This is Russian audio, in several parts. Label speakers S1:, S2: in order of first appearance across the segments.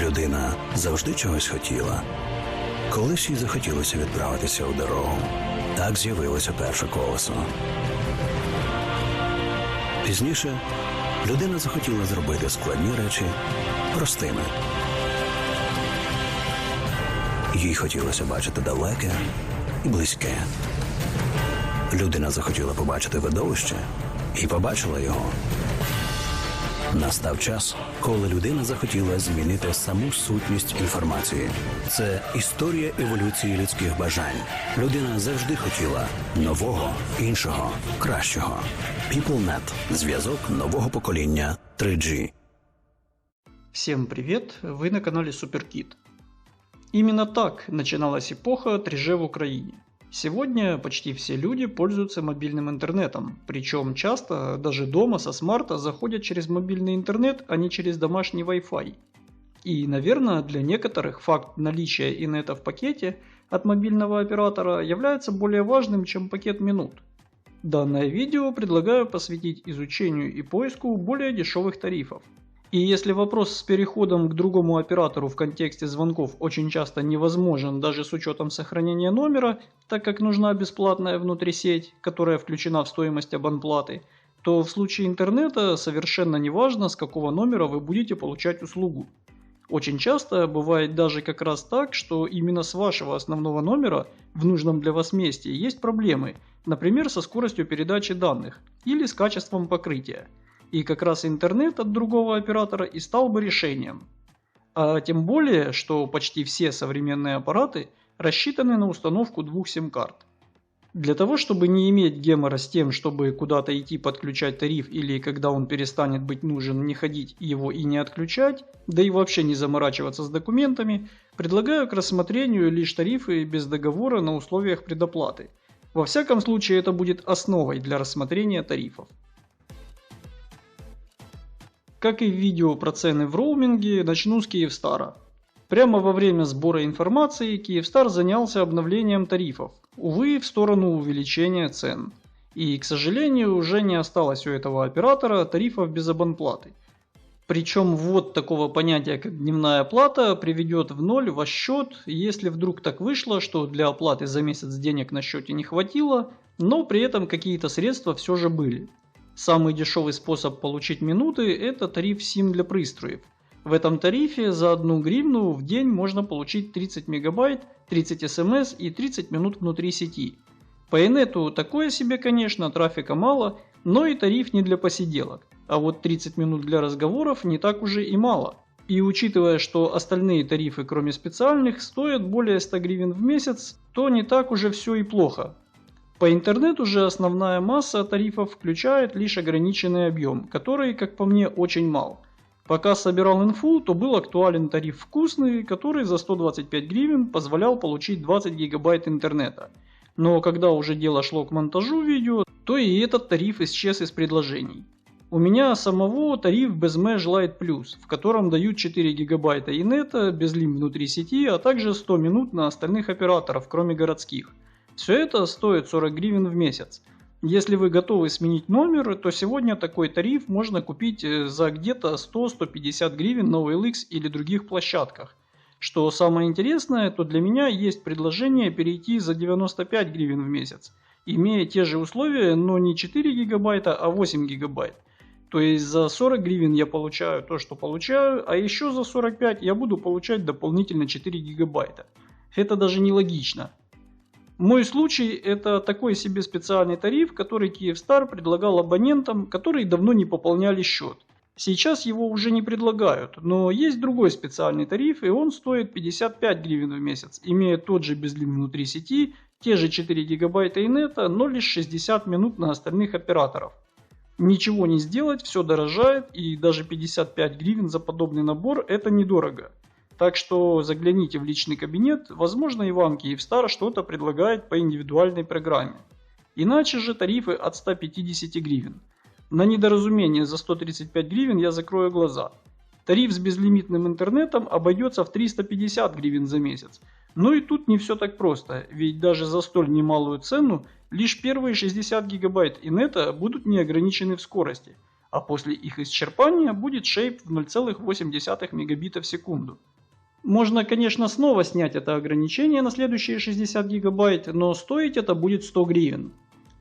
S1: Людина завжди чогось хотіла. Колись їй захотілося відправитися у дорогу. Так з'явилося перше колесо. Пізніше людина захотіла зробити складні речі простими. Їй хотілося бачити далеке і близьке. Людина захотіла побачити видовище і побачила його. Настав час, коли людина захотіла змінити саму сутність інформації. Це історія еволюції людських бажань. Людина завжди хотіла нового, іншого, кращого. PeopleNet – зв'язок нового покоління 3G.
S2: Всем привет! Вы на канале SuperKid. Именно так начиналась эпоха 3G в Украине. Сегодня почти все люди пользуются мобильным интернетом, причем часто даже дома со смарта заходят через мобильный интернет, а не через домашний Wi-Fi. И, наверное, для некоторых факт наличия инета в пакете от мобильного оператора является более важным, чем пакет минут. Данное видео предлагаю посвятить изучению и поиску более дешевых тарифов. И если вопрос с переходом к другому оператору в контексте звонков очень часто невозможен даже с учетом сохранения номера, так как нужна бесплатная внутрисеть, которая включена в стоимость абонплаты, то в случае интернета совершенно не важно, с какого номера вы будете получать услугу. Очень часто бывает даже как раз так, что именно с вашего основного номера в нужном для вас месте есть проблемы, например, со скоростью передачи данных или с качеством покрытия. И как раз интернет от другого оператора и стал бы решением. А тем более, что почти все современные аппараты рассчитаны на установку двух сим-карт. Для того, чтобы не иметь гемора с тем, чтобы куда-то идти подключать тариф или когда он перестанет быть нужен, не ходить его и не отключать, да и вообще не заморачиваться с документами, предлагаю к рассмотрению лишь тарифы без договора на условиях предоплаты. Во всяком случае, это будет основой для рассмотрения тарифов. Как и в видео про цены в роуминге, начну с Kyivstar. Прямо во время сбора информации Kyivstar занялся обновлением тарифов, увы, в сторону увеличения цен. И, к сожалению, уже не осталось у этого оператора тарифов без абонплаты. Причем ввод такого понятия, как дневная плата, приведет в ноль ваш счет, если вдруг так вышло, что для оплаты за месяц денег на счете не хватило, но при этом какие-то средства все же были. Самый дешевый способ получить минуты – это тариф SIM для пристроев. В этом тарифе за 1 гривну в день можно получить 30 мегабайт, 30 смс и 30 минут внутри сети. По инету такое себе, конечно, трафика мало, но и тариф не для посиделок. А вот 30 минут для разговоров не так уже и мало. И учитывая, что остальные тарифы, кроме специальных, стоят более 100 гривен в месяц, то не так уже все и плохо. По интернету же основная масса тарифов включает лишь ограниченный объем, который, как по мне, очень мал. Пока собирал инфу, то был актуален тариф вкусный, который за 125 гривен позволял получить 20 гигабайт интернета. Но когда уже дело шло к монтажу видео, то и этот тариф исчез из предложений. У меня самого тариф Безмеж Lite Plus, в котором дают 4 гигабайта инета, безлим внутри сети, а также 100 минут на остальных операторов, кроме городских. Все это стоит 40 гривен в месяц. Если вы готовы сменить номер, то сегодня такой тариф можно купить за где-то 100-150 гривен на OLX или других площадках. Что самое интересное, то для меня есть предложение перейти за 95 гривен в месяц, имея те же условия, но не 4 гигабайта, а 8 гигабайт. То есть за 40 гривен я получаю то, что получаю, а еще за 45 я буду получать дополнительно 4 гигабайта. Это даже не логично. Мой случай – это такой себе специальный тариф, который Kyivstar предлагал абонентам, которые давно не пополняли счет. Сейчас его уже не предлагают, но есть другой специальный тариф, и он стоит 55 гривен в месяц, имея тот же безлим внутри сети, те же 4 гигабайта инета, но лишь 60 минут на остальных операторов. Ничего не сделать, все дорожает, и даже 55 гривен за подобный набор – это недорого. Так что загляните в личный кабинет, возможно и вам Kyivstar что-то предлагает по индивидуальной программе. Иначе же тарифы от 150 гривен. На недоразумение за 135 гривен я закрою глаза. Тариф с безлимитным интернетом обойдется в 350 гривен за месяц. Но и тут не все так просто, ведь даже за столь немалую цену лишь первые 60 гигабайт инета будут не ограничены в скорости, а после их исчерпания будет шейп в 0,8 мегабита в секунду. Можно, конечно, снова снять это ограничение на следующие 60 гигабайт, но стоить это будет 100 гривен.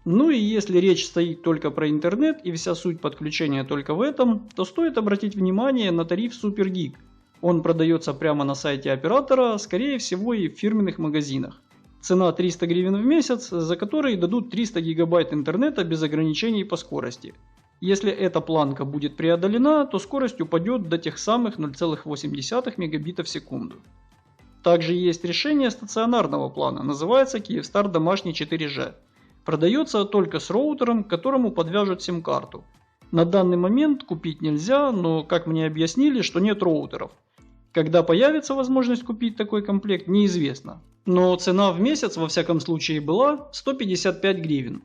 S2: Ну и если речь стоит только про интернет и вся суть подключения только в этом, то стоит обратить внимание на тариф Super Gig. Он продается прямо на сайте оператора, скорее всего и в фирменных магазинах. Цена 300 гривен в месяц, за который дадут 300 гигабайт интернета без ограничений по скорости. Если эта планка будет преодолена, то скорость упадет до тех самых 0,8 мегабитов в секунду. Также есть решение стационарного плана, называется Kyivstar домашний 4G. Продается только с роутером, к которому подвяжут сим-карту. На данный момент купить нельзя, но как мне объяснили, что нет роутеров. Когда появится возможность купить такой комплект, неизвестно. Но цена в месяц во всяком случае была 155 гривен.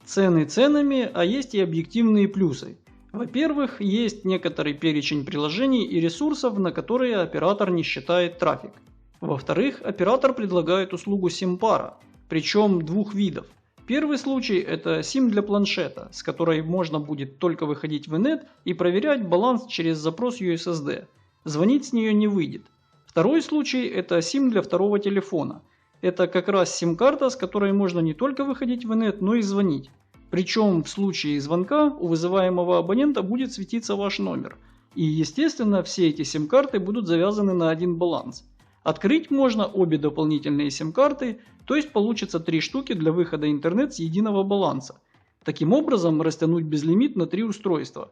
S2: Цены ценами, а есть и объективные плюсы. Во-первых, есть некоторый перечень приложений и ресурсов, на которые оператор не считает трафик. Во-вторых, оператор предлагает услугу сим-пара, причем двух видов. Первый случай – это сим для планшета, с которой можно будет только выходить в инет и проверять баланс через запрос USSD. Звонить с нее не выйдет. Второй случай – это сим для второго телефона. Это как раз сим-карта, с которой можно не только выходить в инет, но и звонить. Причем в случае звонка у вызываемого абонента будет светиться ваш номер. И естественно все эти сим-карты будут завязаны на один баланс. Открыть можно обе дополнительные сим-карты, то есть получится 3 штуки для выхода интернет с единого баланса. Таким образом растянуть безлимит на 3 устройства.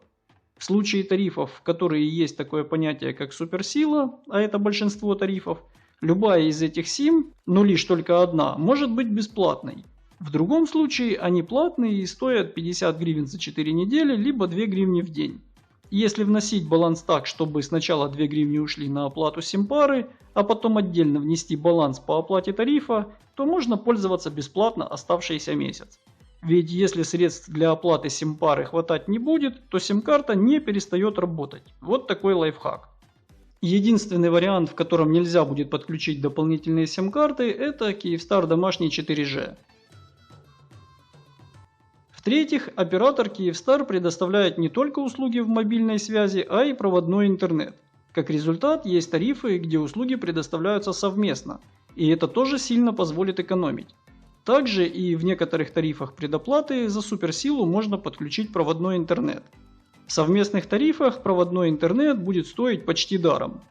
S2: В случае тарифов, в которые есть такое понятие как суперсила, а это большинство тарифов, любая из этих сим, но лишь только одна, может быть бесплатной. В другом случае они платные и стоят 50 гривен за 4 недели, либо 2 гривни в день. Если вносить баланс так, чтобы сначала 2 гривни ушли на оплату сим-пары, а потом отдельно внести баланс по оплате тарифа, то можно пользоваться бесплатно оставшийся месяц. Ведь если средств для оплаты сим-пары хватать не будет, то сим-карта не перестает работать. Вот такой лайфхак. Единственный вариант, в котором нельзя будет подключить дополнительные сим-карты, это Kyivstar домашний 4G. В-третьих, оператор Kyivstar предоставляет не только услуги в мобильной связи, а и проводной интернет. Как результат, есть тарифы, где услуги предоставляются совместно, и это тоже сильно позволит экономить. Также и в некоторых тарифах предоплаты за суперсилу можно подключить проводной интернет. В совместных тарифах проводной интернет будет стоить почти даром.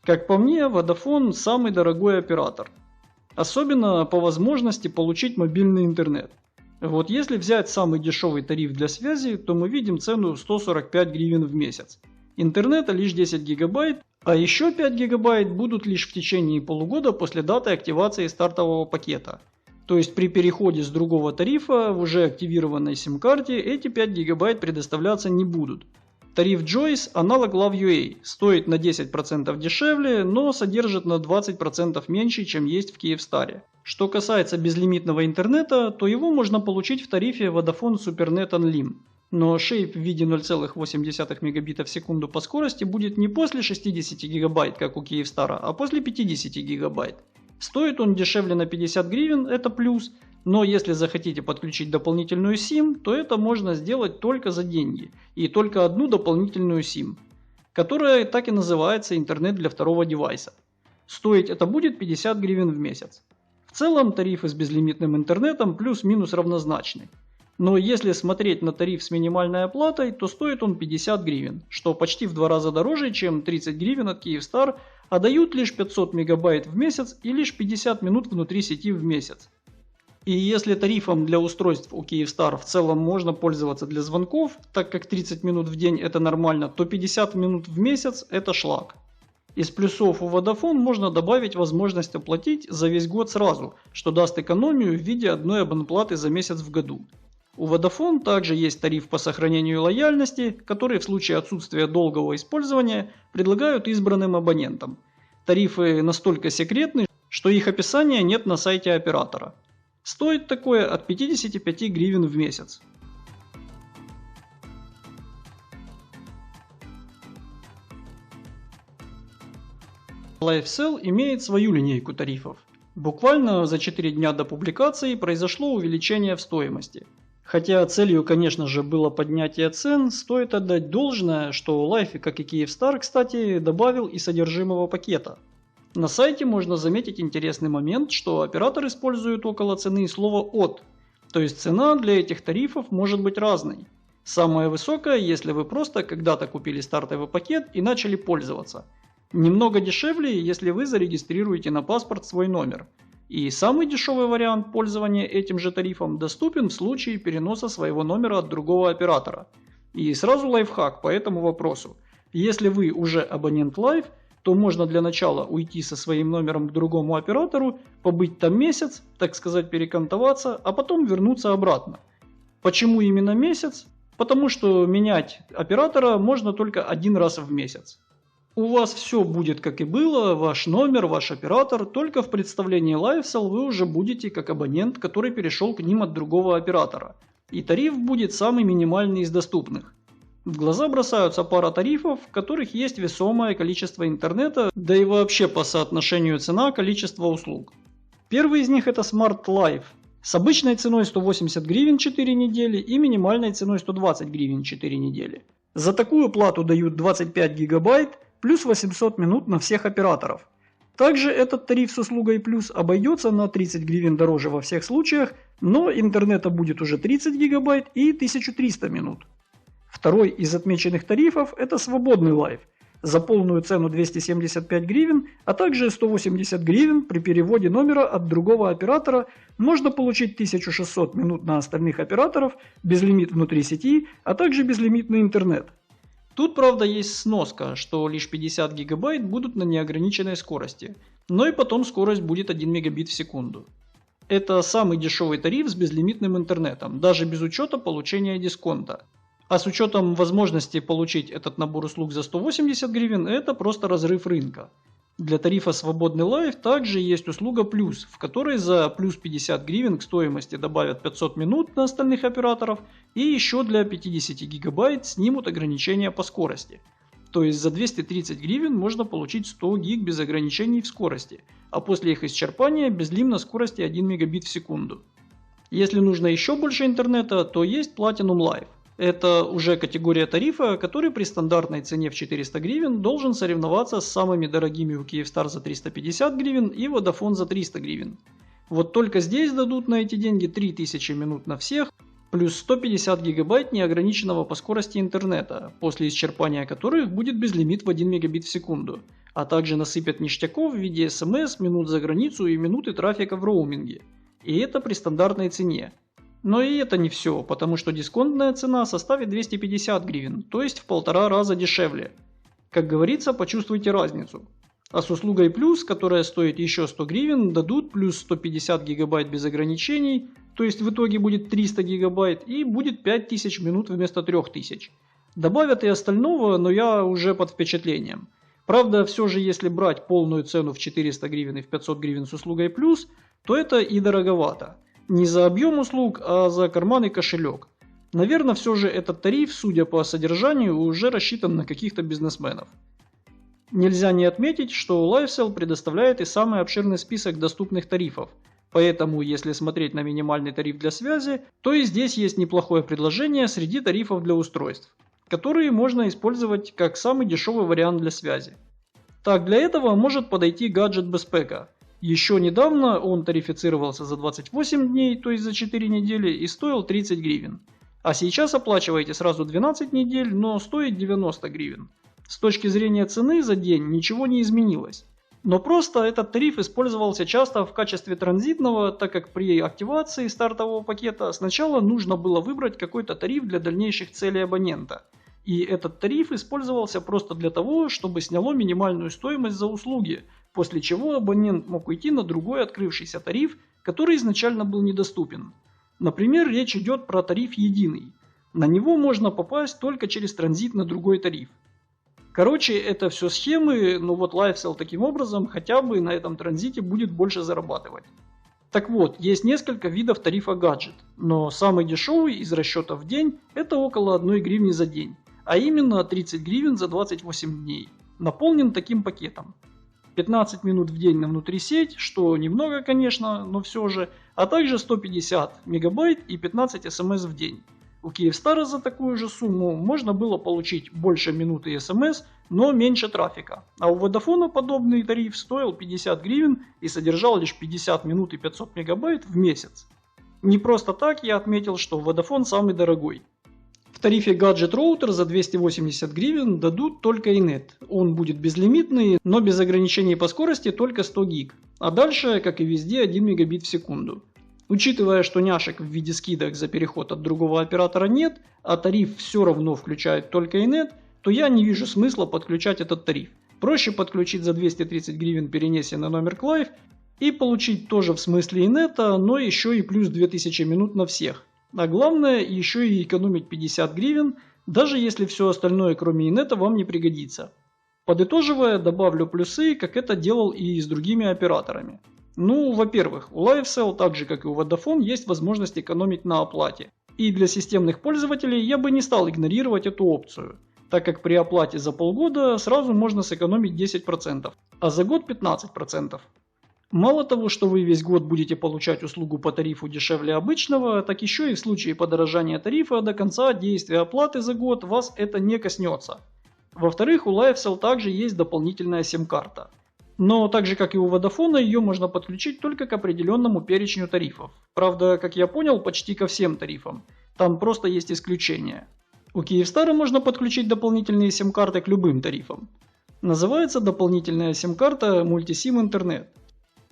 S2: Как по мне, Vodafone самый дорогой оператор. Особенно по возможности получить мобильный интернет. Вот если взять самый дешевый тариф для связи, то мы видим цену 145 гривен в месяц. Интернета лишь 10 гигабайт, а еще 5 гигабайт будут лишь в течение полугода после даты активации стартового пакета. То есть при переходе с другого тарифа в уже активированной сим-карте эти 5 гигабайт предоставляться не будут. Тариф Joyce, аналог Love.ua, стоит на 10% дешевле, но содержит на 20% меньше, чем есть в Kyivstar. Что касается безлимитного интернета, то его можно получить в тарифе Vodafone SuperNet Unlim. Но шейп в виде 0,8 мегабита в секунду по скорости будет не после 60 гигабайт, как у Kyivstar, а после 50 гигабайт. Стоит он дешевле на 50 гривен, это плюс. Но если захотите подключить дополнительную сим, то это можно сделать только за деньги. И только одну дополнительную сим, которая так и называется интернет для второго девайса. Стоить это будет 50 гривен в месяц. В целом тарифы с безлимитным интернетом плюс-минус равнозначны. Но если смотреть на тариф с минимальной оплатой, то стоит он 50 гривен, что почти в 2 раза дороже, чем 30 гривен от Kyivstar, а дают лишь 500 мегабайт в месяц и лишь 50 минут внутри сети в месяц. И если тарифом для устройств у Kyivstar в целом можно пользоваться для звонков, так как 30 минут в день это нормально, то 50 минут в месяц это шлак. Из плюсов у Vodafone можно добавить возможность оплатить за весь год сразу, что даст экономию в виде одной абонплаты за месяц в году. У Vodafone также есть тариф по сохранению лояльности, который в случае отсутствия долгого использования предлагают избранным абонентам. Тарифы настолько секретны, что их описания нет на сайте оператора. Стоит такое от 55 гривен в месяц. LifeCell имеет свою линейку тарифов. Буквально за 4 дня до публикации произошло увеличение в стоимости. Хотя целью, конечно же, было поднятие цен, стоит отдать должное, что Life, как и Kyivstar, кстати, добавил и содержимого пакета. На сайте можно заметить интересный момент, что оператор использует около цены слово «от», то есть цена для этих тарифов может быть разной. Самая высокая, если вы просто когда-то купили стартовый пакет и начали пользоваться. Немного дешевле, если вы зарегистрируете на паспорт свой номер. И самый дешевый вариант пользования этим же тарифом доступен в случае переноса своего номера от другого оператора. И сразу лайфхак по этому вопросу. Если вы уже абонент Life, то можно для начала уйти со своим номером к другому оператору, побыть там месяц, так сказать перекантоваться, а потом вернуться обратно. Почему именно месяц? Потому что менять оператора можно только один раз в месяц. У вас все будет как и было, ваш номер, ваш оператор, только в представлении LifeCell вы уже будете как абонент, который перешел к ним от другого оператора. И тариф будет самый минимальный из доступных. В глаза бросаются пара тарифов, в которых есть весомое количество интернета, да и вообще по соотношению цена-количество услуг. Первый из них это Smart Life с обычной ценой 180 гривен 4 недели и минимальной ценой 120 гривен 4 недели. За такую плату дают 25 гигабайт плюс 800 минут на всех операторов. Также этот тариф с услугой плюс обойдется на 30 гривен дороже во всех случаях, но интернета будет уже 30 гигабайт и 1300 минут. Второй из отмеченных тарифов это свободный Life за полную цену 275 гривен, а также 180 гривен при переводе номера от другого оператора можно получить 1600 минут на остальных операторов, безлимит внутри сети, а также безлимитный интернет. Тут, правда, есть сноска, что лишь 50 гигабайт будут на неограниченной скорости, но и потом скорость будет 1 мегабит в секунду. Это самый дешевый тариф с безлимитным интернетом, даже без учета получения дисконта. А с учетом возможности получить этот набор услуг за 180 гривен, это просто разрыв рынка. Для тарифа «Свободный Life» также есть услуга «Плюс», в которой за плюс 50 гривен к стоимости добавят 500 минут на остальных операторов и еще для 50 гигабайт снимут ограничения по скорости. То есть за 230 гривен можно получить 100 гиг без ограничений в скорости, а после их исчерпания безлим на скорости 1 мегабит в секунду. Если нужно еще больше интернета, то есть Platinum Life. Это уже категория тарифа, который при стандартной цене в 400 гривен должен соревноваться с самыми дорогими у Kyivstar за 350 гривен и Vodafone за 300 гривен. Вот только здесь дадут на эти деньги 3000 минут на всех, плюс 150 гигабайт неограниченного по скорости интернета, после исчерпания которых будет безлимит в 1 мегабит в секунду, а также насыпят ништяков в виде смс, минут за границу и минуты трафика в роуминге. И это при стандартной цене. Но и это не все, потому что дисконтная цена составит 250 гривен, то есть в 1,5 раза дешевле. Как говорится, почувствуйте разницу. А с услугой плюс, которая стоит еще 100 гривен, дадут плюс 150 гигабайт без ограничений, то есть в итоге будет 300 гигабайт и будет 5000 минут вместо 3000. Добавят и остального, но я уже под впечатлением. Правда, все же если брать полную цену в 400 гривен и в 500 гривен с услугой плюс, то это и дороговато. Не за объем услуг, а за карман и кошелек. Наверное, все же этот тариф, судя по содержанию, уже рассчитан на каких-то бизнесменов. Нельзя не отметить, что LifeCell предоставляет и самый обширный список доступных тарифов. Поэтому, если смотреть на минимальный тариф для связи, то и здесь есть неплохое предложение среди тарифов для устройств, которые можно использовать как самый дешевый вариант для связи. Так, для этого может подойти гаджет без пэка. Еще недавно он тарифицировался за 28 дней, то есть за 4 недели, и стоил 30 гривен. А сейчас оплачиваете сразу 12 недель, но стоит 90 гривен. С точки зрения цены за день ничего не изменилось. Но просто этот тариф использовался часто в качестве транзитного, так как при активации стартового пакета сначала нужно было выбрать какой-то тариф для дальнейших целей абонента. И этот тариф использовался просто для того, чтобы сняло минимальную стоимость за услуги, после чего абонент мог уйти на другой открывшийся тариф, который изначально был недоступен. Например, речь идет про тариф единый. На него можно попасть только через транзит на другой тариф. Короче, это все схемы, но вот LifeCell таким образом хотя бы на этом транзите будет больше зарабатывать. Так вот, есть несколько видов тарифа гаджет, но самый дешевый из расчета в день это около 1 гривни за день, а именно 30 гривен за 28 дней, наполнен таким пакетом. 15 минут в день на внутрисеть, что немного, конечно, но все же, а также 150 мегабайт и 15 смс в день. У Kyivstar за такую же сумму можно было получить больше минуты смс, но меньше трафика. А у Vodafone подобный тариф стоил 50 гривен и содержал лишь 50 минут и 500 мегабайт в месяц. Не просто так я отметил, что Vodafone самый дорогой. В тарифе Gadget Router за 280 гривен дадут только iNet. Он будет безлимитный, но без ограничений по скорости только 100 гиг. А дальше, как и везде, 1 мегабит в секунду. Учитывая, что няшек в виде скидок за переход от другого оператора нет, а тариф все равно включает только iNet, то я не вижу смысла подключать этот тариф. Проще подключить за 230 гривен перенесенный номер Clive и получить тоже в смысле iNet, но еще и плюс 2000 минут на всех. А главное, еще и экономить 50 гривен, даже если все остальное кроме iNet вам не пригодится. Подытоживая, добавлю плюсы, как это делал и с другими операторами. Ну, во-первых, у LiveCell, так же как и у Vodafone, есть возможность экономить на оплате. И для системных пользователей я бы не стал игнорировать эту опцию, так как при оплате за полгода сразу можно сэкономить 10%, а за год 15%. Мало того, что вы весь год будете получать услугу по тарифу дешевле обычного, так еще и в случае подорожания тарифа до конца действия оплаты за год вас это не коснется. Во-вторых, у LiveCell также есть дополнительная сим-карта. Но так же как и у Vodafone, ее можно подключить только к определенному перечню тарифов. Правда, как я понял, почти ко всем тарифам. Там просто есть исключения. У Kyivstar можно подключить дополнительные сим-карты к любым тарифам. Называется дополнительная сим-карта Multisim Internet.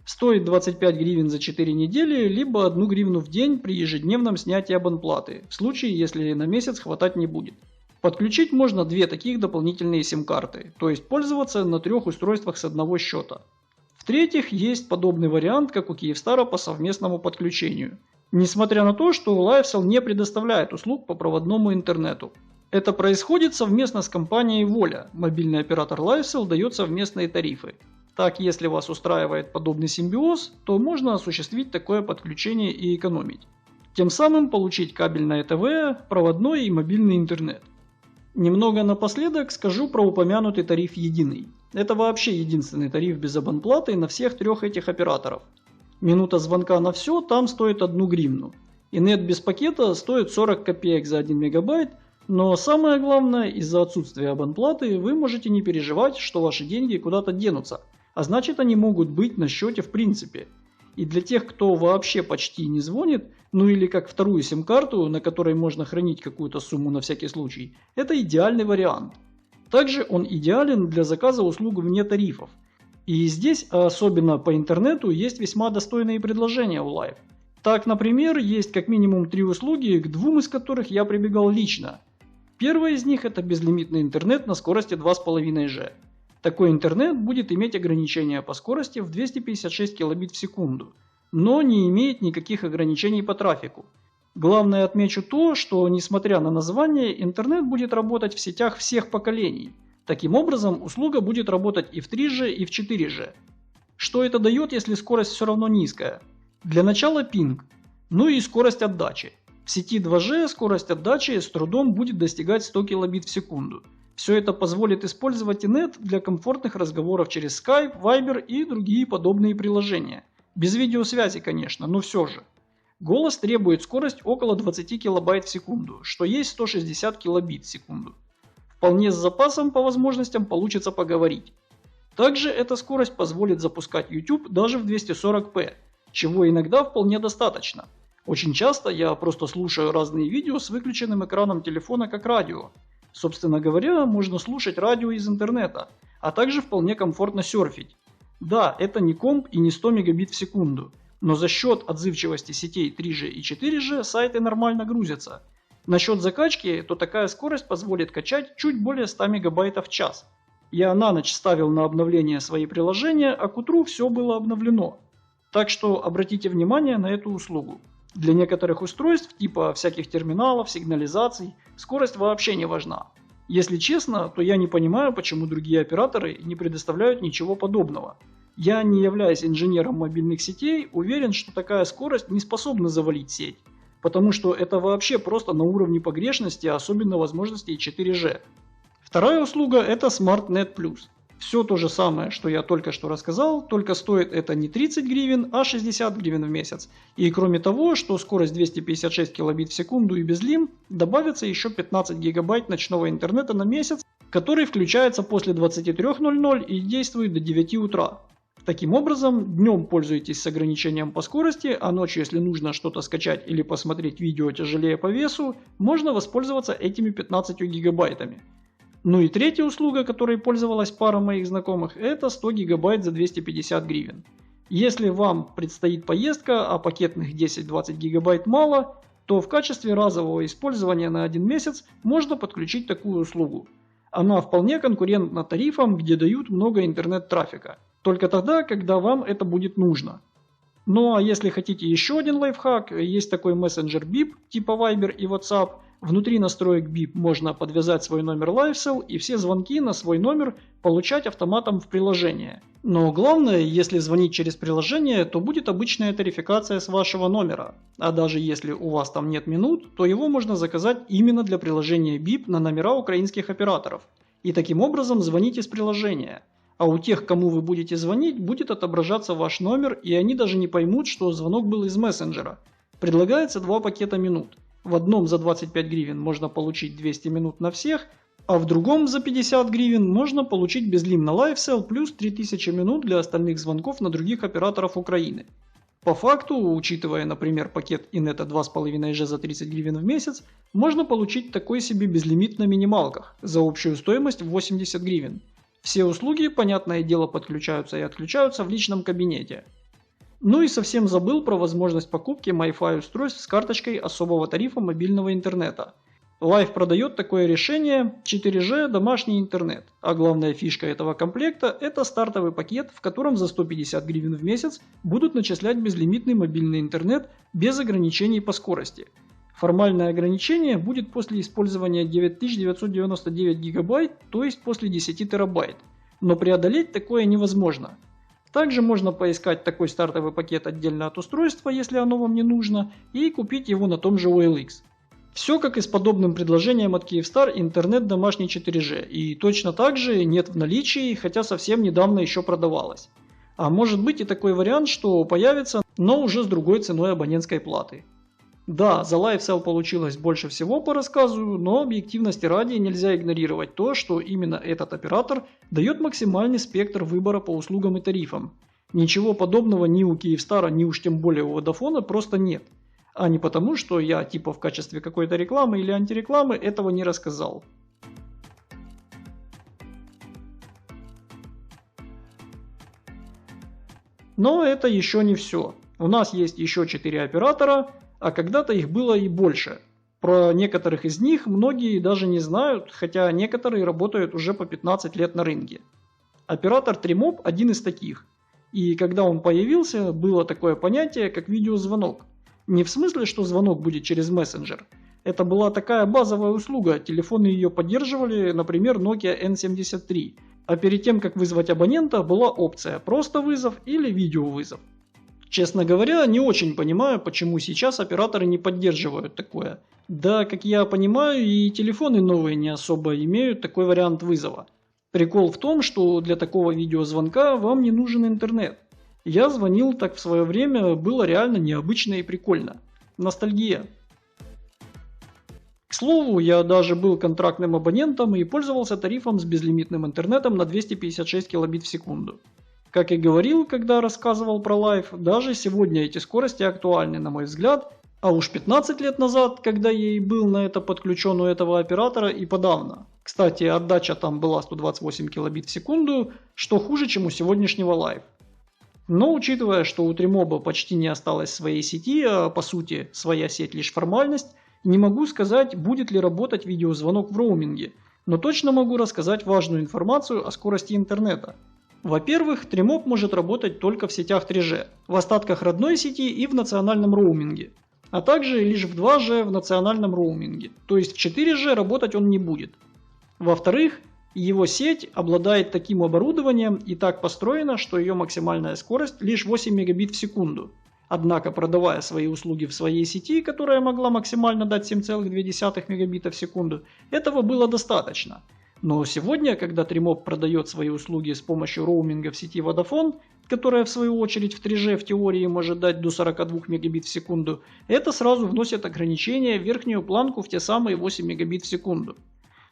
S2: Стоит 25 гривен за 4 недели, либо 1 гривну в день при ежедневном снятии абонплаты, в случае, если на месяц хватать не будет. Подключить можно 2 таких дополнительные сим-карты, то есть пользоваться на 3 устройствах с одного счета. В-третьих, есть подобный вариант, как у Kyivstar по совместному подключению. Несмотря на то, что LiveCell не предоставляет услуг по проводному интернету. Это происходит совместно с компанией Voля. Мобильный оператор LiveCell дает совместные тарифы. Так, если вас устраивает подобный симбиоз, то можно осуществить такое подключение и экономить. Тем самым получить кабельное ТВ, проводной и мобильный интернет. Немного напоследок скажу про упомянутый тариф единый. Это вообще единственный тариф без абонплаты на всех 3 этих операторов. Минута звонка на все там стоит 1 гривну. Inet без пакета стоит 40 копеек за 1 мегабайт, но самое главное, из-за отсутствия абонплаты вы можете не переживать, что ваши деньги куда-то денутся, а значит они могут быть на счете в принципе. И для тех, кто вообще почти не звонит, ну или как вторую сим-карту, на которой можно хранить какую-то сумму на всякий случай, это идеальный вариант. Также он идеален для заказа услуг вне тарифов. И здесь, особенно по интернету, есть весьма достойные предложения у Live. Так, например, есть как минимум 3 услуги, к 2 из которых я прибегал лично. Первая из них это безлимитный интернет на скорости 2,5G. Такой интернет будет иметь ограничения по скорости в 256 кбит в секунду, но не имеет никаких ограничений по трафику. Главное, отмечу то, что несмотря на название, интернет будет работать в сетях всех поколений. Таким образом, услуга будет работать и в 3G, и в 4G. Что это дает, если скорость все равно низкая? Для начала пинг, ну и скорость отдачи. В сети 2G скорость отдачи с трудом будет достигать 100 кбит в секунду. Все это позволит использовать iNet для комфортных разговоров через Skype, Viber и другие подобные приложения. Без видеосвязи, конечно, но все же. Голос требует скорость около 20 кБ в секунду, что есть 160 кбит в секунду. Вполне с запасом по возможностям получится поговорить. Также эта скорость позволит запускать YouTube даже в 240p, чего иногда вполне достаточно. Очень часто я просто слушаю разные видео с выключенным экраном телефона как радио. Собственно говоря, можно слушать радио из интернета, а также вполне комфортно серфить. Да, это не комп и не 100 мегабит в секунду, но за счет отзывчивости сетей 3G и 4G сайты нормально грузятся. Насчет закачки, то такая скорость позволит качать чуть более 100 мегабайтов в час. Я на ночь ставил на обновление свои приложения, а к утру все было обновлено. Так что обратите внимание на эту услугу. Для некоторых устройств, типа всяких терминалов, сигнализаций, скорость вообще не важна. Если честно, то я не понимаю, почему другие операторы не предоставляют ничего подобного. Я, не являясь инженером мобильных сетей, уверен, что такая скорость не способна завалить сеть, потому что это вообще просто на уровне погрешности, особенно возможностей 4G. Вторая услуга это SmartNet Plus. Все то же самое, что я только что рассказал, только стоит это не 30 гривен, а 60 гривен в месяц. И кроме того, что скорость 256 килобит в секунду и безлим, добавится еще 15 гигабайт ночного интернета на месяц, который включается после 23:00 и действует до 9 утра. Таким образом, днем пользуетесь с ограничением по скорости, а ночью, если нужно что-то скачать или посмотреть видео тяжелее по весу, можно воспользоваться этими 15 гигабайтами. Ну и третья услуга, которой пользовалась пара моих знакомых, это 100 гигабайт за 250 гривен. Если вам предстоит поездка, а пакетных 10-20 гигабайт мало, то в качестве разового использования на 1 месяц можно подключить такую услугу. Она вполне конкурентна тарифам, где дают много интернет-трафика. Только тогда, когда вам это будет нужно. Ну а если хотите еще один лайфхак, есть такой мессенджер BIP типа Viber и WhatsApp. Внутри настроек BIP можно подвязать свой номер LiveCell и все звонки на свой номер получать автоматом в приложение. Но главное, если звонить через приложение, то будет обычная тарификация с вашего номера. А даже если у вас там нет минут, то его можно заказать именно для приложения BIP на номера украинских операторов. И таким образом звонить из приложения. А у тех, кому вы будете звонить, будет отображаться ваш номер, и они даже не поймут, что звонок был из мессенджера. Предлагается 2 пакета минут. В одном за 25 гривен можно получить 200 минут на всех, а в другом за 50 гривен можно получить безлим на LiveCell плюс 3000 минут для остальных звонков на других операторов Украины. По факту, учитывая, например, пакет Инета 2,5G за 30 гривен в месяц, можно получить такой себе безлимит на минималках за общую стоимость в 80 гривен. Все услуги, понятное дело, подключаются и отключаются в личном кабинете. Ну и совсем забыл про возможность покупки MiFi устройств с карточкой особого тарифа мобильного интернета. Live продает такое решение 4G домашний интернет, а главная фишка этого комплекта – это стартовый пакет, в котором за 150 гривен в месяц будут начислять безлимитный мобильный интернет без ограничений по скорости. Формальное ограничение будет после использования 9999 гигабайт, то есть после 10 терабайт, но преодолеть такое невозможно. Также можно поискать такой стартовый пакет отдельно от устройства, если оно вам не нужно, и купить его на том же OLX. Все как и с подобным предложением от Kyivstar интернет домашний 4G, и точно так же нет в наличии, хотя совсем недавно еще продавалось. А может быть и такой вариант, что появится, но уже с другой ценой абонентской платы. Да, за LiveCell получилось больше всего по рассказу, но объективности ради нельзя игнорировать то, что именно этот оператор дает максимальный спектр выбора по услугам и тарифам. Ничего подобного ни у Kyivstar, ни уж тем более у Vodafone просто нет. А не потому, что я типа в качестве какой-то рекламы или антирекламы этого не рассказал. Но это еще не все. У нас есть еще 4 оператора, а когда-то их было и больше. Про некоторых из них многие даже не знают, хотя некоторые работают уже по 15 лет на рынке. Оператор Trimop один из таких. И когда он появился, было такое понятие, как видеозвонок. Не в смысле, что звонок будет через мессенджер. Это была такая базовая услуга, телефоны ее поддерживали, например, Nokia N73. А перед тем, как вызвать абонента, была опция «просто вызов» или «видеовызов». Честно говоря, не очень понимаю, почему сейчас операторы не поддерживают такое. Да, как я понимаю, и телефоны новые не особо имеют такой вариант вызова. Прикол в том, что для такого видеозвонка вам не нужен интернет. Я звонил так в свое время, было реально необычно и прикольно. Ностальгия. К слову, я даже был контрактным абонентом и пользовался тарифом с безлимитным интернетом на 256 килобит в секунду. Как и говорил, когда рассказывал про Live, даже сегодня эти скорости актуальны, на мой взгляд, а уж 15 лет назад, когда я и был на это подключен у этого оператора, и подавно. Кстати, отдача там была 128 килобит в секунду, что хуже, чем у сегодняшнего Live. Но учитывая, что у Trimop почти не осталось своей сети, а по сути своя сеть лишь формальность, не могу сказать, будет ли работать видеозвонок в роуминге, но точно могу рассказать важную информацию о скорости интернета. Во-первых, Trimop может работать только в сетях 3G, в остатках родной сети и в национальном роуминге, а также лишь в 2G в национальном роуминге, то есть в 4G работать он не будет. Во-вторых, его сеть обладает таким оборудованием и так построена, что ее максимальная скорость лишь 8 мегабит в секунду. Однако, продавая свои услуги в своей сети, которая могла максимально дать 7,2 мегабита в секунду, этого было достаточно. Но сегодня, когда Тримоб продает свои услуги с помощью роуминга в сети Vodafone, которая в свою очередь в 3G в теории может дать до 42 мегабит в секунду, это сразу вносит ограничение в верхнюю планку в те самые 8 мегабит в секунду.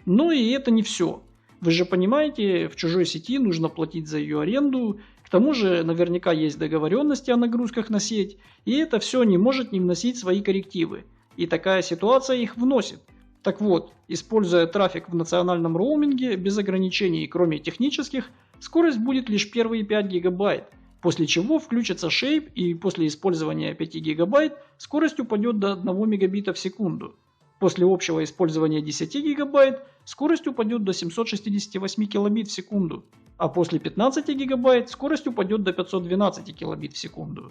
S2: Но и это не все. Вы же понимаете, в чужой сети нужно платить за ее аренду, к тому же наверняка есть договоренности о нагрузках на сеть, и это все не может не вносить свои коррективы. И такая ситуация их вносит. Так вот, используя трафик в национальном роуминге без ограничений, кроме технических, скорость будет лишь первые 5 гигабайт, после чего включится Shape и после использования 5 гигабайт скорость упадет до 1 мегабита в секунду. После общего использования 10 гигабайт скорость упадет до 768 килобит в секунду, а после 15 гигабайт скорость упадет до 512 килобит в секунду.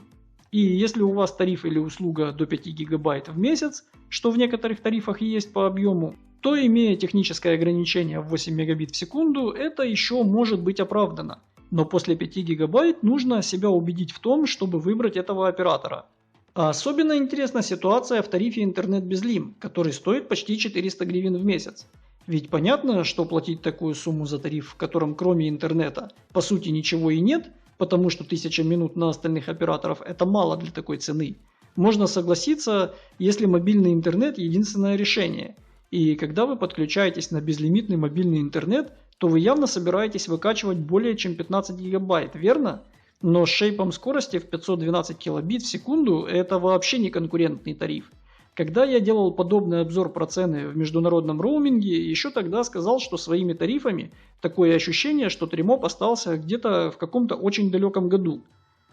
S2: И если у вас тариф или услуга до 5 гигабайт в месяц, что в некоторых тарифах есть по объему, то имея техническое ограничение в 8 мегабит в секунду, это еще может быть оправдано. Но после 5 гигабайт нужно себя убедить в том, чтобы выбрать этого оператора. А особенно интересна ситуация в тарифе интернет безлим, который стоит почти 400 гривен в месяц. Ведь понятно, что платить такую сумму за тариф, в котором кроме интернета по сути ничего и нет, потому что 1000 минут на остальных операторов это мало для такой цены. Можно согласиться, если мобильный интернет единственное решение. И когда вы подключаетесь на безлимитный мобильный интернет, то вы явно собираетесь выкачивать более чем 15 гигабайт, верно? Но с шейпом скорости в 512 килобит в секунду это вообще не конкурентный тариф. Когда я делал подобный обзор про цены в международном роуминге, еще тогда сказал, что своими тарифами такое ощущение, что Тримоб остался где-то в каком-то очень далеком году.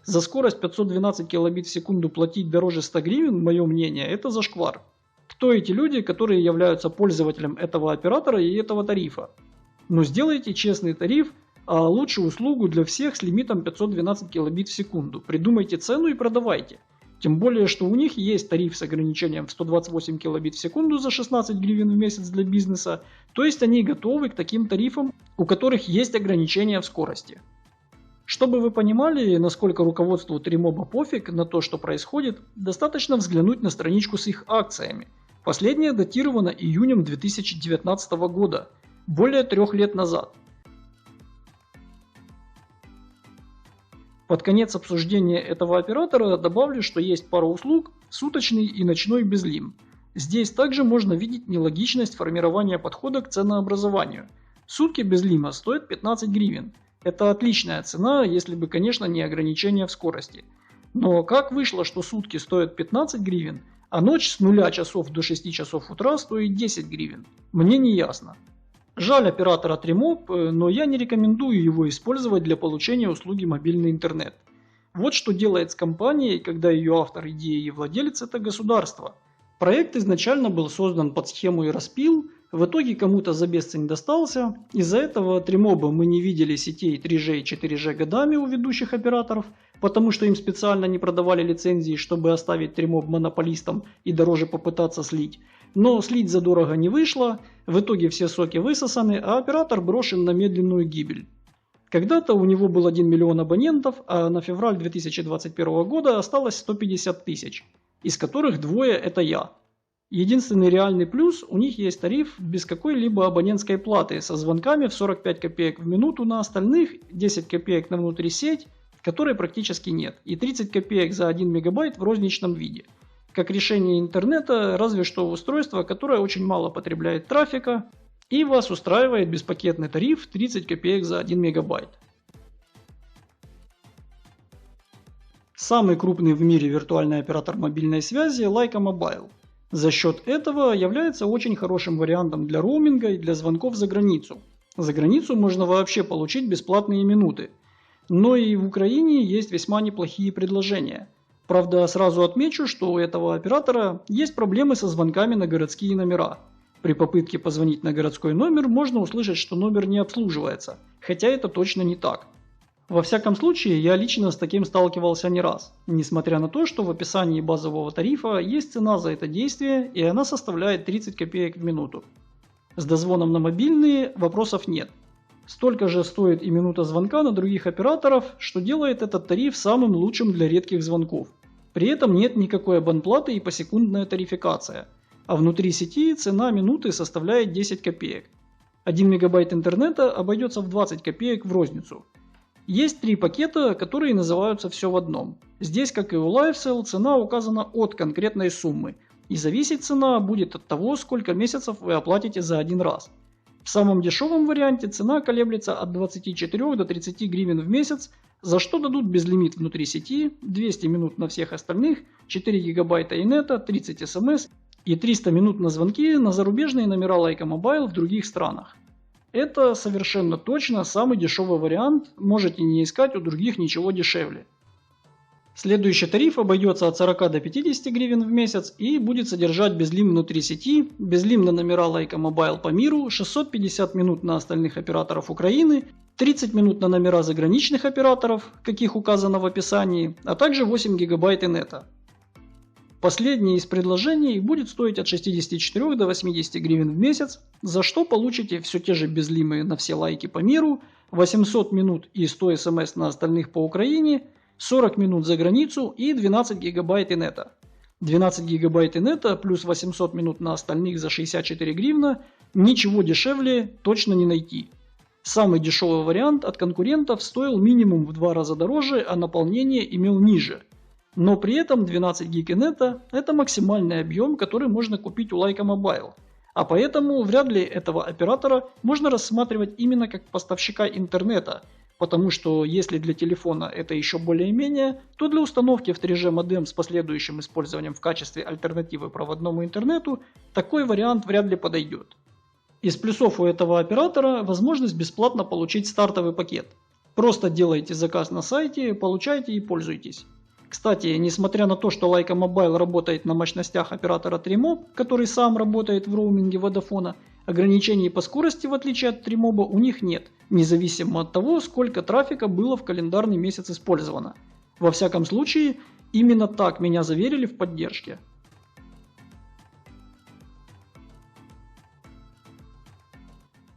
S2: За скорость 512 килобит в секунду платить дороже 100 гривен, мое мнение, это зашквар. Кто эти люди, которые являются пользователем этого оператора и этого тарифа? Но сделайте честный тариф, а лучше услугу для всех с лимитом 512 килобит в секунду. Придумайте цену и продавайте. Тем более, что у них есть тариф с ограничением в 128 килобит в секунду за 16 гривен в месяц для бизнеса, то есть они готовы к таким тарифам, у которых есть ограничения в скорости. Чтобы вы понимали, насколько руководству Тримоба пофиг на то, что происходит, достаточно взглянуть на страничку с их акциями. Последняя датирована июнем 2019 года, более 3 лет назад. Под конец обсуждения этого оператора добавлю, что есть пара услуг – суточный и ночной безлим. Здесь также можно видеть нелогичность формирования подхода к ценообразованию. Сутки безлима стоят 15 гривен. Это отличная цена, если бы, конечно, не ограничение в скорости. Но как вышло, что сутки стоят 15 гривен, а ночь с 0 часов до 6 часов утра стоит 10 гривен? Мне не ясно. Жаль оператора Тримоб, но я не рекомендую его использовать для получения услуги мобильный интернет. Вот что делает с компанией, когда ее автор идеи и владелец – это государство. Проект изначально был создан под схему и распил, в итоге кому-то за бесцень достался. Из-за этого Тримоба мы не видели сетей 3G и 4G годами у ведущих операторов, потому что им специально не продавали лицензии, чтобы оставить Тримоб монополистом и дороже попытаться слить. Но слить задорого не вышло, в итоге все соки высосаны, а оператор брошен на медленную гибель. Когда-то у него был 1 миллион абонентов, а на февраль 2021 года осталось 150 тысяч, из которых двое это я. Единственный реальный плюс, у них есть тариф без какой-либо абонентской платы со звонками в 45 копеек в минуту на остальных, 10 копеек на внутрисеть, которой практически нет, и 30 копеек за 1 мегабайт в розничном виде. Как решение интернета, разве что устройство, которое очень мало потребляет трафика, и вас устраивает беспакетный тариф 30 копеек за 1 мегабайт. Самый крупный в мире виртуальный оператор мобильной связи Lyca Mobile. За счет этого является очень хорошим вариантом для роуминга и для звонков за границу. За границу можно вообще получить бесплатные минуты. Но и в Украине есть весьма неплохие предложения. Правда, сразу отмечу, что у этого оператора есть проблемы со звонками на городские номера. При попытке позвонить на городской номер можно услышать, что номер не обслуживается, хотя это точно не так. Во всяком случае, я лично с таким сталкивался не раз, несмотря на то, что в описании базового тарифа есть цена за это действие, и она составляет 30 копеек в минуту. С дозвоном на мобильные вопросов нет. Столько же стоит и минута звонка на других операторов, что делает этот тариф самым лучшим для редких звонков. При этом нет никакой абонплаты и посекундная тарификация, а внутри сети цена минуты составляет 10 копеек. 1 мегабайт интернета обойдется в 20 копеек в розницу. Есть 3 пакета, которые называются все в одном. Здесь, как и у LifeCell, цена указана от конкретной суммы, и зависеть цена будет от того, сколько месяцев вы оплатите за один раз. В самом дешевом варианте цена колеблется от 24 до 30 гривен в месяц, за что дадут безлимит внутри сети, 200 минут на всех остальных, 4 гигабайта инета, 30 смс и 300 минут на звонки на зарубежные номера Лайка Мобайл в других странах. Это совершенно точно самый дешевый вариант, можете не искать у других ничего дешевле. Следующий тариф обойдется от 40 до 50 гривен в месяц и будет содержать безлим внутри сети, безлим на номера Лайка Мобайл по миру, 650 минут на остальных операторов Украины, 30 минут на номера заграничных операторов, каких указано в описании, а также 8 гигабайт инета. Последнее из предложений будет стоить от 64 до 80 гривен в месяц, за что получите все те же безлимы на все лайки по миру, 800 минут и 100 смс на остальных по Украине, 40 минут за границу и 12 гигабайт инета. 12 гигабайт инета плюс 800 минут на остальных за 64 гривна, ничего дешевле точно не найти. Самый дешевый вариант от конкурентов стоил минимум в 2 раза дороже, а наполнение имел ниже. Но при этом 12 гиг инета – это максимальный объем, который можно купить у Лайка Мобайл. А поэтому вряд ли этого оператора можно рассматривать именно как поставщика интернета, потому что если для телефона это еще более-менее, то для установки в 3G модем с последующим использованием в качестве альтернативы проводному интернету такой вариант вряд ли подойдет. Из плюсов у этого оператора возможность бесплатно получить стартовый пакет. Просто делайте заказ на сайте, получайте и пользуйтесь. Кстати, несмотря на то, что Лайка Мобайл работает на мощностях оператора Trimmob, который сам работает в роуминге Vodafone, ограничений по скорости в отличие от Trimmob у них нет, независимо от того, сколько трафика было в календарный месяц использовано. Во всяком случае, именно так меня заверили в поддержке.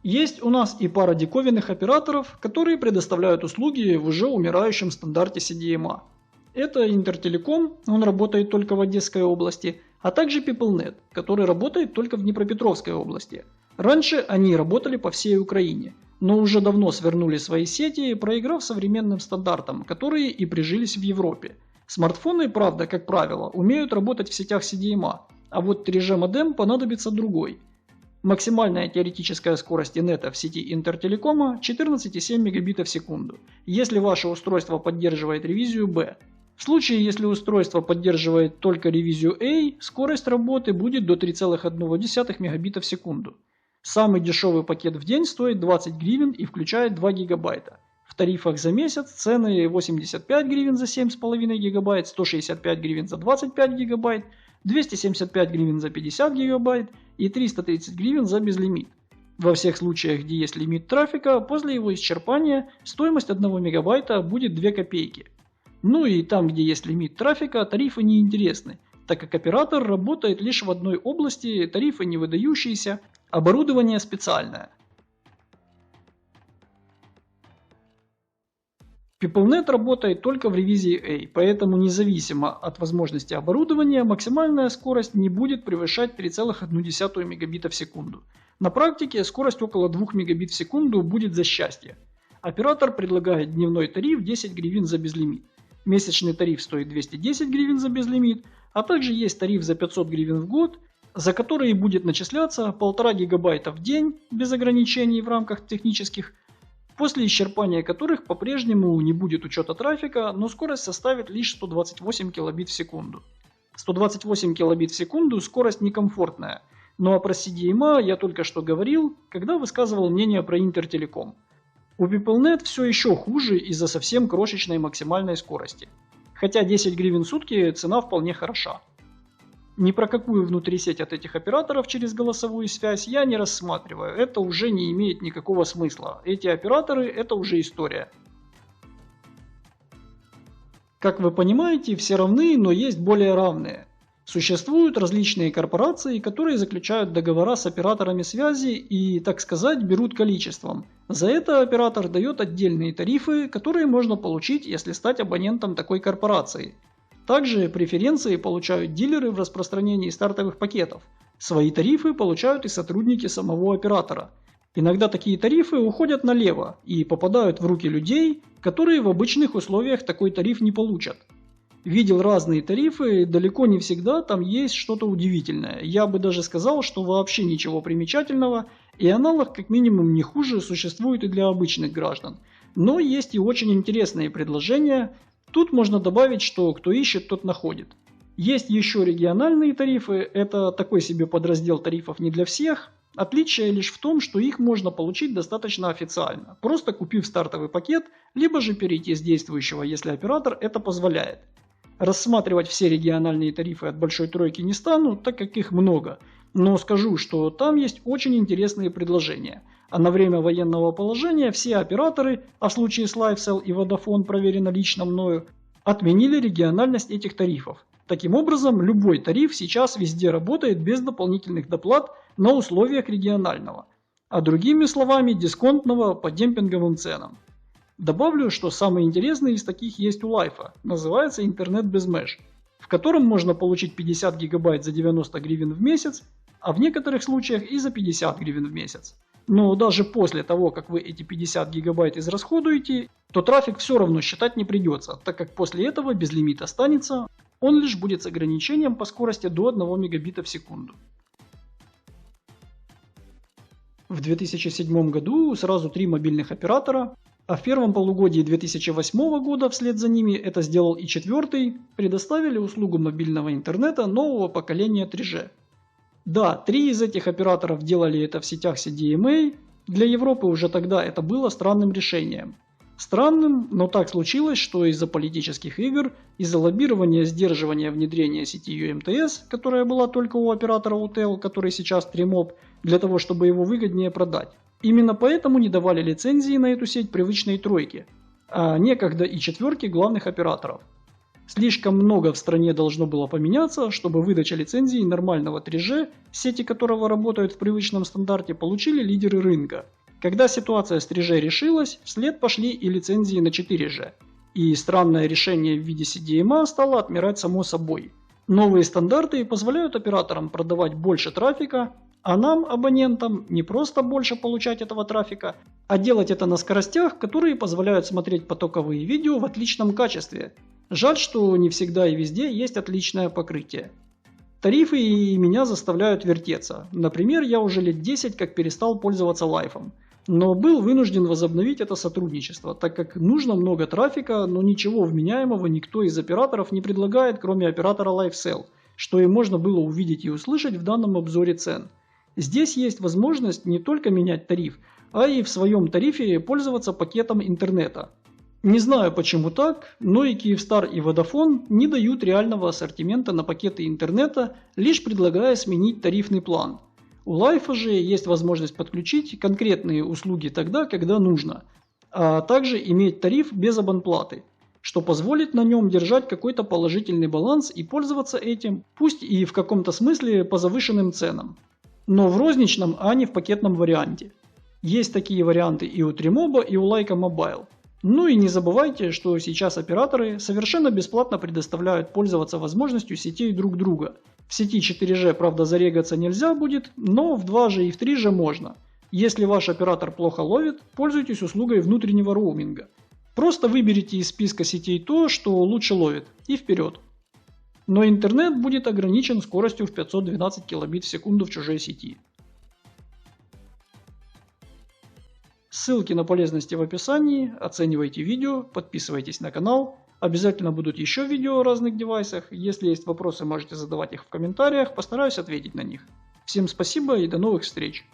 S2: Есть у нас и пара диковинных операторов, которые предоставляют услуги в уже умирающем стандарте CDMA. Это Интертелеком, он работает только в Одесской области, а также PeopleNet, который работает только в Днепропетровской области. Раньше они работали по всей Украине, но уже давно свернули свои сети, проиграв современным стандартам, которые и прижились в Европе. Смартфоны, правда, как правило, умеют работать в сетях CDMA, а вот 3G модем понадобится другой. Максимальная теоретическая скорость инета в сети Интертелекома 14,7 мегабитов в секунду, если ваше устройство поддерживает ревизию B. В случае, если устройство поддерживает только ревизию A, скорость работы будет до 3,1 мегабита в секунду. Самый дешевый пакет в день стоит 20 гривен и включает 2 гигабайта. В тарифах за месяц цены 85 гривен за 7,5 гигабайт, 165 гривен за 25 гигабайт, 275 гривен за 50 гигабайт и 330 гривен за безлимит. Во всех случаях, где есть лимит трафика, после его исчерпания стоимость 1 мегабайта будет 2 копейки. Ну и там, где есть лимит трафика, тарифы не интересны, так как оператор работает лишь в одной области, тарифы не выдающиеся, оборудование специальное. PeopleNet работает только в ревизии A, поэтому независимо от возможности оборудования, максимальная скорость не будет превышать 3,1 мегабита в секунду. На практике скорость около 2 мегабит в секунду будет за счастье. Оператор предлагает дневной тариф 10 гривен за безлимит. Месячный тариф стоит 210 гривен за безлимит, а также есть тариф за 500 гривен в год, за которые будет начисляться 1,5 гигабайта в день без ограничений в рамках технических, после исчерпания которых по-прежнему не будет учета трафика, но скорость составит лишь 128 килобит в секунду. 128 килобит в секунду скорость некомфортная, ну а про CDMA я только что говорил, когда высказывал мнение про Интертелеком. У PeopleNet все еще хуже из-за совсем крошечной максимальной скорости. Хотя 10 гривен в сутки цена вполне хороша. Ни про какую внутрисеть от этих операторов через голосовую связь я не рассматриваю, это уже не имеет никакого смысла. Эти операторы – это уже история. Как вы понимаете, все равны, но есть более равные. Существуют различные корпорации, которые заключают договора с операторами связи и, так сказать, берут количеством. За это оператор дает отдельные тарифы, которые можно получить, если стать абонентом такой корпорации. Также преференции получают дилеры в распространении стартовых пакетов. Свои тарифы получают и сотрудники самого оператора. Иногда такие тарифы уходят налево и попадают в руки людей, которые в обычных условиях такой тариф не получат. Видел разные тарифы, далеко не всегда там есть что-то удивительное. Я бы даже сказал, что вообще ничего примечательного, и аналог как минимум не хуже существует и для обычных граждан. Но есть и очень интересные предложения. Тут можно добавить, что кто ищет, тот находит. Есть еще региональные тарифы, это такой себе подраздел тарифов не для всех. Отличие лишь в том, что их можно получить достаточно официально, просто купив стартовый пакет, либо же перейти с действующего, если оператор это позволяет. Рассматривать все региональные тарифы от большой тройки не стану, так как их много, но скажу, что там есть очень интересные предложения. А на время военного положения все операторы, а в случае с LifeCell и Vodafone проверено лично мною, отменили региональность этих тарифов. Таким образом, любой тариф сейчас везде работает без дополнительных доплат на условиях регионального, а другими словами дисконтного по демпинговым ценам. Добавлю, что самый интересный из таких есть у Лайфа, называется интернет без меж, в котором можно получить 50 гигабайт за 90 гривен в месяц, а в некоторых случаях и за 50 гривен в месяц. Но даже после того, как вы эти 50 гигабайт израсходуете, то трафик все равно считать не придется, так как после этого безлимит останется, он лишь будет с ограничением по скорости до 1 мегабита в секунду. В 2007 году сразу 3 мобильных оператора, а в первом полугодии 2008 года вслед за ними это сделал и 4-й, предоставили услугу мобильного интернета нового поколения 3G. Да, 3 из этих операторов делали это в сетях CDMA, для Европы уже тогда это было странным решением. Странным, но так случилось, что из-за политических игр, из-за лоббирования сдерживания внедрения сети UMTS, которая была только у оператора UTEL, который сейчас Trimop, для того, чтобы его выгоднее продать. Именно поэтому не давали лицензии на эту сеть привычной тройке, а некогда и 4 главных операторов. Слишком много в стране должно было поменяться, чтобы выдача лицензии нормального 3G, сети которого работают в привычном стандарте, получили лидеры рынка. Когда ситуация с 3G решилась, вслед пошли и лицензии на 4G. И странное решение в виде CDMA стало отмирать само собой. Новые стандарты позволяют операторам продавать больше трафика, а нам, абонентам, не просто больше получать этого трафика, а делать это на скоростях, которые позволяют смотреть потоковые видео в отличном качестве. Жаль, что не всегда и везде есть отличное покрытие. Тарифы и меня заставляют вертеться. Например, я уже лет 10 как перестал пользоваться лайфом. Но был вынужден возобновить это сотрудничество, так как нужно много трафика, но ничего вменяемого никто из операторов не предлагает, кроме оператора LifeCell, что и можно было увидеть и услышать в данном обзоре цен. Здесь есть возможность не только менять тариф, а и в своем тарифе пользоваться пакетом интернета. Не знаю почему так, но и Kyivstar и Vodafone не дают реального ассортимента на пакеты интернета, лишь предлагая сменить тарифный план. У Life же есть возможность подключить конкретные услуги тогда, когда нужно, а также иметь тариф без абонплаты, что позволит на нем держать какой-то положительный баланс и пользоваться этим, пусть и в каком-то смысле по завышенным ценам. Но в розничном, а не в пакетном варианте. Есть такие варианты и у Trimop, и у Lyca Mobile. Ну и не забывайте, что сейчас операторы совершенно бесплатно предоставляют пользоваться возможностью сетей друг друга. В сети 4G, правда, зарегаться нельзя будет, но в 2G и в 3G можно. Если ваш оператор плохо ловит, пользуйтесь услугой внутреннего роуминга. Просто выберите из списка сетей то, что лучше ловит, и вперед. Но интернет будет ограничен скоростью в 512 кбит в секунду в чужой сети. Ссылки на полезности в описании, оценивайте видео, подписывайтесь на канал. Обязательно будут еще видео о разных девайсах. Если есть вопросы, можете задавать их в комментариях, постараюсь ответить на них. Всем спасибо и до новых встреч!